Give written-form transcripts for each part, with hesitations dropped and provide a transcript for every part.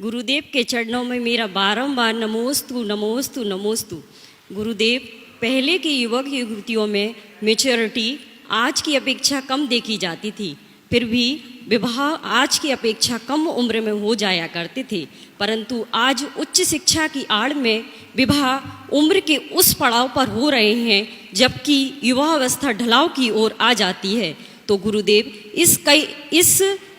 गुरुदेव के चरणों में मेरा बारंबार नमोस्तु नमोस्तु नमोस्तु। गुरुदेव, पहले की युवक युवतियों में मैच्योरिटी आज की अपेक्षा कम देखी जाती थी, फिर भी विवाह आज की अपेक्षा कम उम्र में हो जाया करते थे, परंतु आज उच्च शिक्षा की आड़ में विवाह उम्र के उस पड़ाव पर हो रहे हैं जबकि युवावस्था ढलाव की ओर आ जाती है। तो गुरुदेव,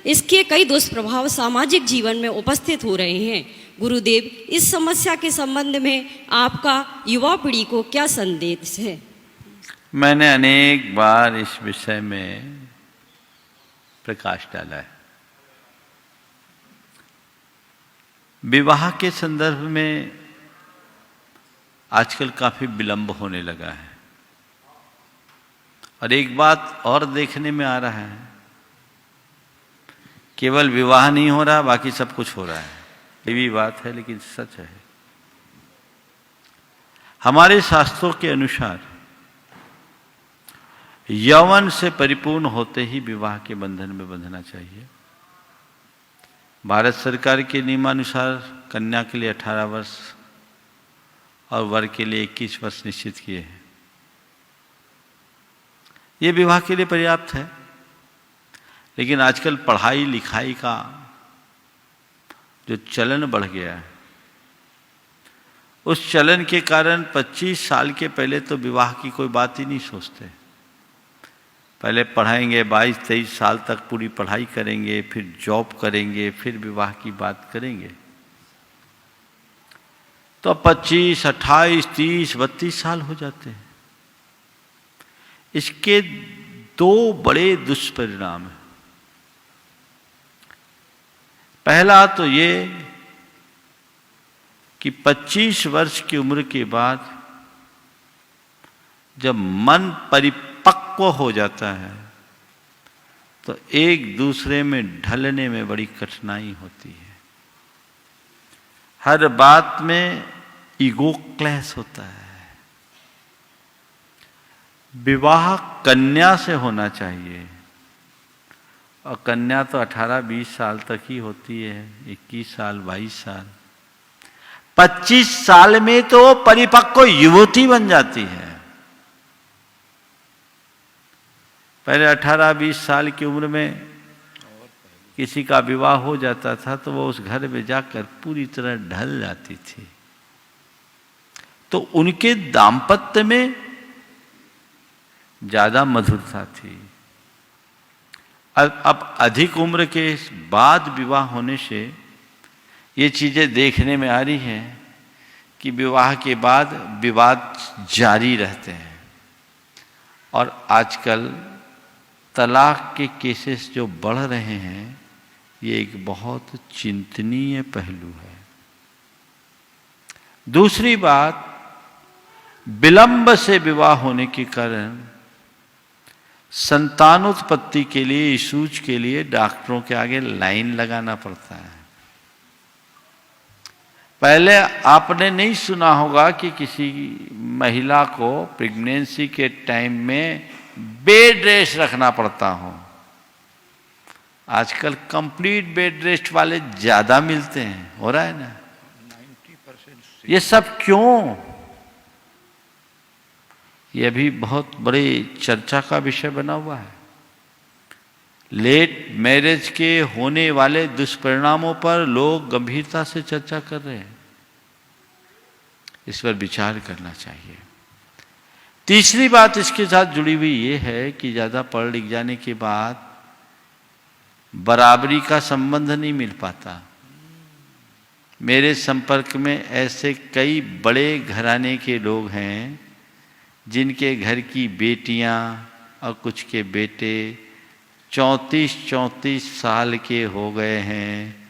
इसके कई दुष्प्रभाव सामाजिक जीवन में उपस्थित हो रहे हैं। गुरुदेव, इस समस्या के संबंध में आपका युवा पीढ़ी को क्या संदेश है? मैंने अनेक बार इस विषय में प्रकाश डाला है। विवाह के संदर्भ में आजकल काफी विलंब होने लगा है और एक बात और देखने में आ रहा है, केवल विवाह नहीं हो रहा, बाकी सब कुछ हो रहा है। ये भी बात है लेकिन सच है। हमारे शास्त्रों के अनुसार यौवन से परिपूर्ण होते ही विवाह के बंधन में बंधना चाहिए। भारत सरकार के नियमानुसार कन्या के लिए 18 वर्ष और वर के लिए 21 वर्ष निश्चित किए हैं। ये विवाह के लिए पर्याप्त है, लेकिन आजकल पढ़ाई लिखाई का जो चलन बढ़ गया है, उस चलन के कारण 25 साल के पहले तो विवाह की कोई बात ही नहीं सोचते। पहले पढ़ाएंगे, 22-23 साल तक पूरी पढ़ाई करेंगे, फिर जॉब करेंगे, फिर विवाह की बात करेंगे। तो 25, 28, 30, 32 साल हो जाते हैं। इसके दो बड़े दुष्परिणाम हैं। पहला तो ये कि 25 वर्ष की उम्र के बाद जब मन परिपक्व हो जाता है तो एक दूसरे में ढलने में बड़ी कठिनाई होती है। हर बात में ईगो क्लैश होता है। विवाह कन्या से होना चाहिए और कन्या तो 18-20 साल तक ही होती है, 21 साल 22 साल। 25 साल में तो परिपक्व युवती बन जाती है। पहले 18-20 साल की उम्र में किसी का विवाह हो जाता था तो वो उस घर में जाकर पूरी तरह ढल जाती थी। तो उनके दाम्पत्य में ज्यादा मधुरता थी। अब अधिक उम्र के बाद विवाह होने से ये चीजें देखने में आ रही हैं कि विवाह के बाद विवाद जारी रहते हैं और आजकल तलाक के केसेस जो बढ़ रहे हैं, ये एक बहुत चिंतनीय पहलू है। दूसरी बात, विलंब से विवाह होने के कारण संतानोत्पत्ति के लिए, इशूज के लिए डॉक्टरों के आगे लाइन लगाना पड़ता है। पहले आपने नहीं सुना होगा कि किसी महिला को प्रेगनेंसी के टाइम में बेड रेस्ट रखना पड़ता हो। आजकल कंप्लीट बेड रेस्ट वाले ज्यादा मिलते हैं, हो रहा है ना? 90%। ये सब क्यों? यह भी बहुत बड़ी चर्चा का विषय बना हुआ है। लेट मैरिज के होने वाले दुष्परिणामों पर लोग गंभीरता से चर्चा कर रहे हैं। इस पर विचार करना चाहिए। तीसरी बात इसके साथ जुड़ी हुई ये है कि ज्यादा पढ़ लिख जाने के बाद बराबरी का संबंध नहीं मिल पाता। मेरे संपर्क में ऐसे कई बड़े घराने के लोग हैं जिनके घर की बेटियां और कुछ के बेटे 34-34 साल के हो गए हैं,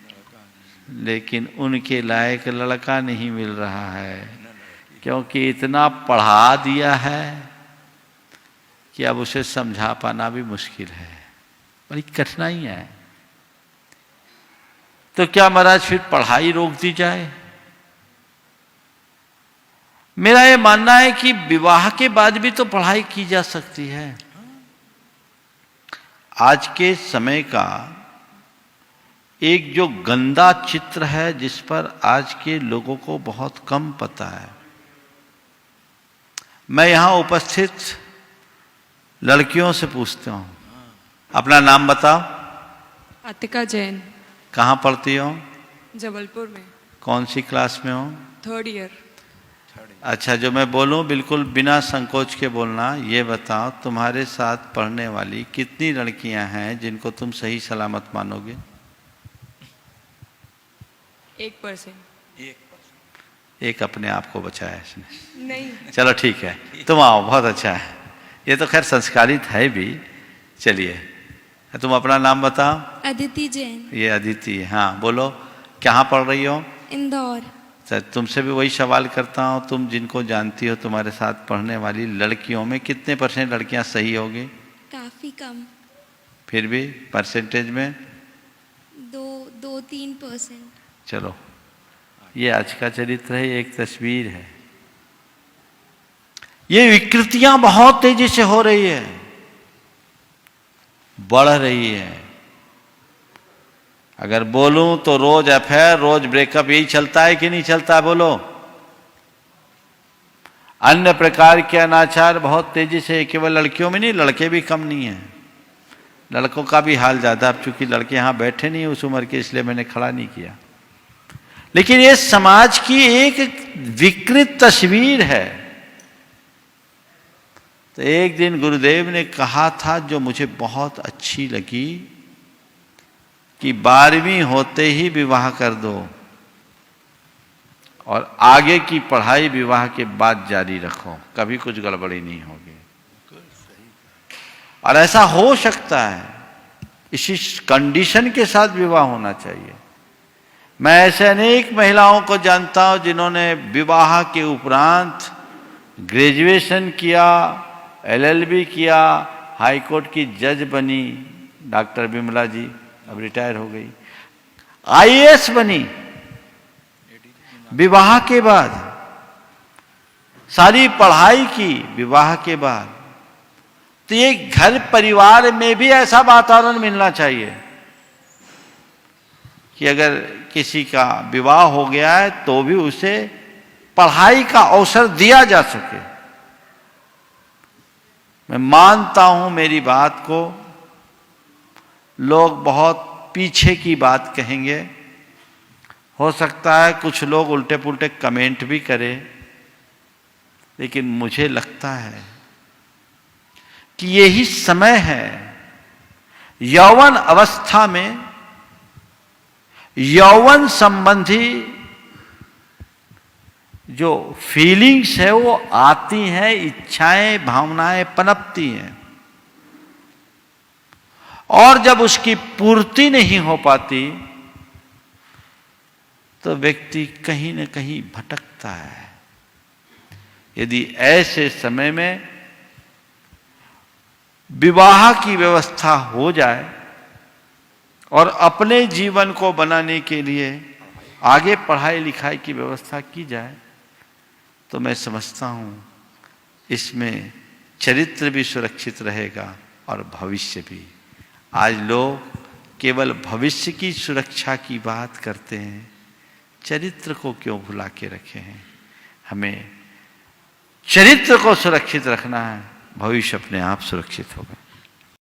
लेकिन उनके लायक लड़का नहीं मिल रहा है, क्योंकि इतना पढ़ा दिया है कि अब उसे समझा पाना भी मुश्किल है। बड़ी कठिनाइयां है। तो क्या महाराज फिर पढ़ाई रोक दी जाए? मेरा ये मानना है कि विवाह के बाद भी तो पढ़ाई की जा सकती है। आज के समय का एक जो गंदा चित्र है जिस पर आज के लोगों को बहुत कम पता है। मैं यहां उपस्थित लड़कियों से पूछता हूं, अपना नाम बताओ। अतिका जैन। कहां पढ़ती हो? जबलपुर में। कौन सी क्लास में हो? 3rd year. अच्छा, जो मैं बोलूं बिल्कुल बिना संकोच के बोलना। ये बताओ, तुम्हारे साथ पढ़ने वाली कितनी लड़कियां हैं जिनको तुम सही सलामत मानोगे? 1%। एक अपने आप को बचाया इसने। नहीं। चलो ठीक है, तुम आओ, बहुत अच्छा है। ये तो खैर संस्कारित है भी। चलिए, तुम अपना नाम बताओ। अदिति जैन। ये अदिति है, हाँ बोलो, कहाँ पढ़ रही हो? इंदौर। सर, तुमसे भी वही सवाल करता हूँ, तुम जिनको जानती हो तुम्हारे साथ पढ़ने वाली लड़कियों में कितने % लड़कियाँ सही होगी? काफी कम। फिर भी परसेंटेज में? 2-3%। चलो, ये आज का चरित्र है, एक तस्वीर है। ये विकृतियां बहुत तेजी से हो रही है, बढ़ रही है। अगर बोलूं तो रोज अफेयर, रोज ब्रेकअप, यही चलता है कि नहीं चलता है? बोलो। अन्य प्रकार के अनाचार बहुत तेजी से, केवल लड़कियों में नहीं, लड़के भी कम नहीं है, लड़कों का भी हाल ज्यादा। अब चूंकि लड़के यहां बैठे नहीं उस उम्र के, इसलिए मैंने खड़ा नहीं किया। लेकिन ये समाज की एक विकृत तस्वीर है। तो एक दिन गुरुदेव ने कहा था, जो मुझे बहुत अच्छी लगी, कि 12वीं होते ही विवाह कर दो और आगे की पढ़ाई विवाह के बाद जारी रखो, कभी कुछ गड़बड़ी नहीं होगी। और ऐसा हो सकता है, इसी कंडीशन के साथ विवाह होना चाहिए। मैं ऐसे अनेक महिलाओं को जानता हूं जिन्होंने विवाह के उपरांत ग्रेजुएशन किया, LLB किया, हाई कोर्ट की जज बनी, डॉक्टर विमला जी अब रिटायर हो गई, IAS बनी विवाह के बाद, सारी पढ़ाई की विवाह के बाद। तो ये घर परिवार में भी ऐसा वातावरण मिलना चाहिए कि अगर किसी का विवाह हो गया है तो भी उसे पढ़ाई का अवसर दिया जा सके। मैं मानता हूं मेरी बात को, लोग बहुत पीछे की बात कहेंगे, हो सकता है कुछ लोग उल्टे पुल्टे कमेंट भी करें, लेकिन मुझे लगता है कि यही समय है यौवन अवस्था में यौवन संबंधी जो फीलिंग्स है वो आती हैं, इच्छाएं भावनाएं पनपती हैं, और जब उसकी पूर्ति नहीं हो पाती तो व्यक्ति कहीं न कहीं भटकता है। यदि ऐसे समय में विवाह की व्यवस्था हो जाए और अपने जीवन को बनाने के लिए आगे पढ़ाई लिखाई की व्यवस्था की जाए, तो मैं समझता हूं इसमें चरित्र भी सुरक्षित रहेगा और भविष्य भी। आज लोग केवल भविष्य की सुरक्षा की बात करते हैं, चरित्र को क्यों भुला के रखे हैं? हमें चरित्र को सुरक्षित रखना है, भविष्य अपने आप सुरक्षित होगा।